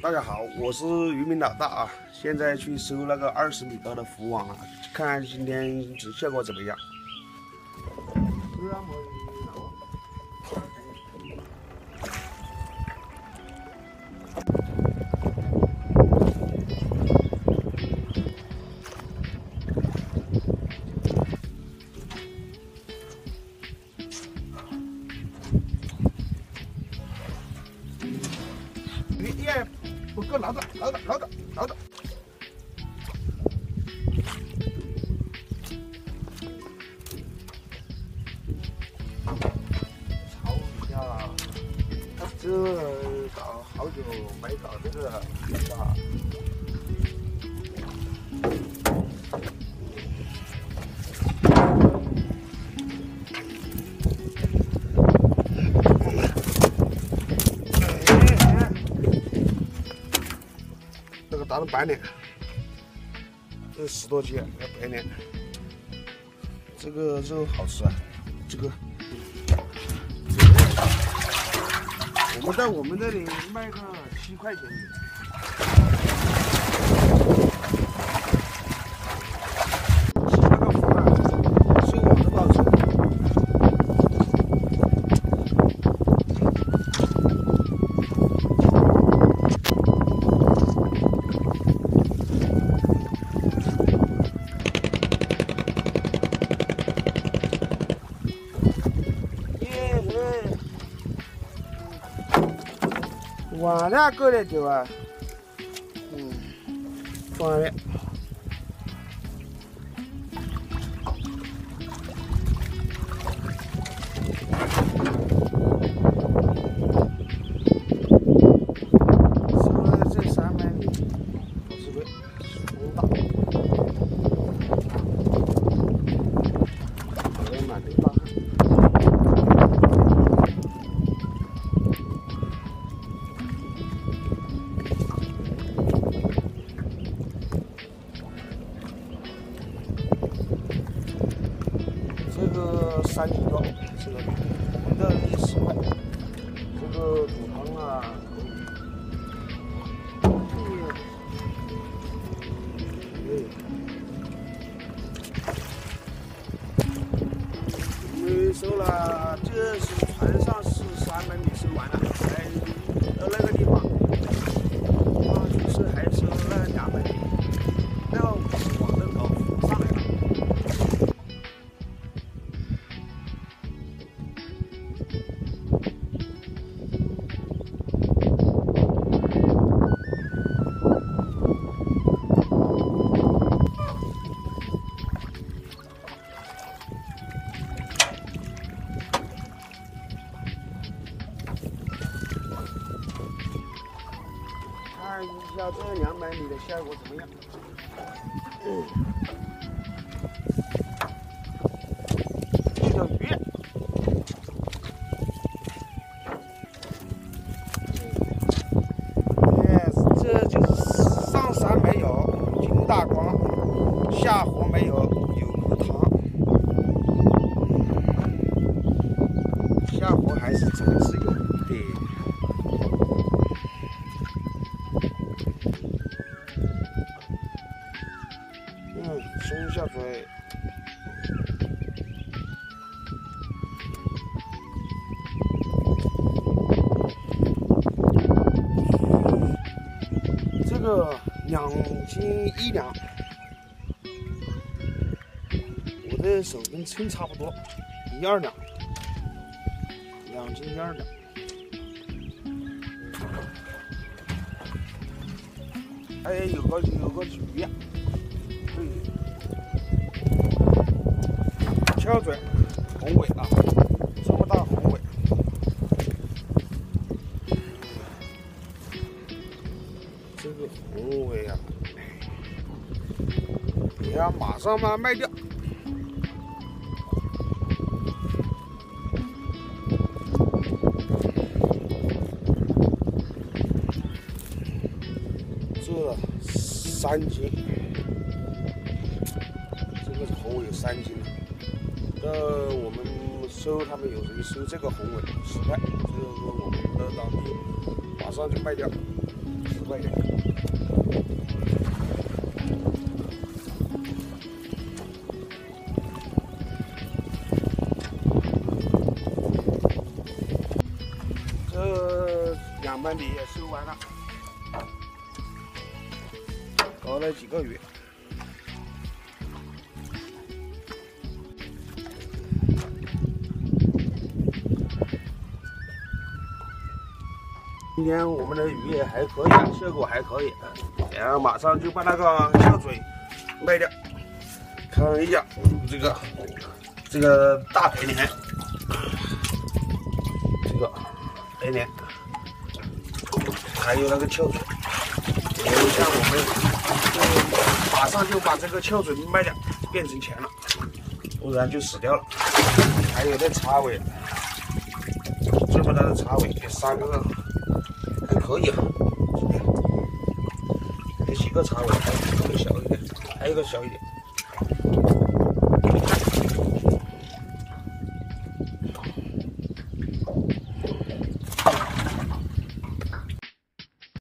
大家好，我是渔民老大啊，现在去收那个20米高的浮网了，看看今天效果怎么样。耶，不够，捞着。炒一下，这搞好久没搞这个啊。这个打成白脸，这10多斤要白脸，这个肉好吃啊，这个。我们在我们这里卖个7块钱一斤。那个福啊，收网的报酬。晚上过来走啊，放了。收了这300米，50吨，风大，我满头大汗。这个3斤多，这个我们的10块，这个煮汤啊可以，收了，这是船上是300米收完了，在那个地方，就是还收了200米，那个网的搞上来了。看一下这200米的效果怎么样？这条鱼，这就是上山没有金大光，下活没有有口汤，下活还是总是有的。松下水，这个2斤1两，我的手跟称差不多，1、2两，2斤1、2两。还有个鱼呀，翘嘴，红尾啊，这么大红尾，这个红尾啊，你要马上把它卖掉。这3斤，这个红尾3斤。我们收他们有人收这个红尾10块，这个我们的当地马上就卖掉。10块钱。这2班米也收完了，搞了几个月。今天我们的鱼也还可以啊，效果还可以，然后马上就把那个翘嘴卖掉。看一下这个大白鲢，这个白鲢，还有那个翘嘴，像我们马上就把这个翘嘴卖掉，变成钱了，不然就死掉了。还有那叉尾，这么大的叉尾，这3个。还可以啊，有几个叉尾，还有一个小一点，还有一个小一点。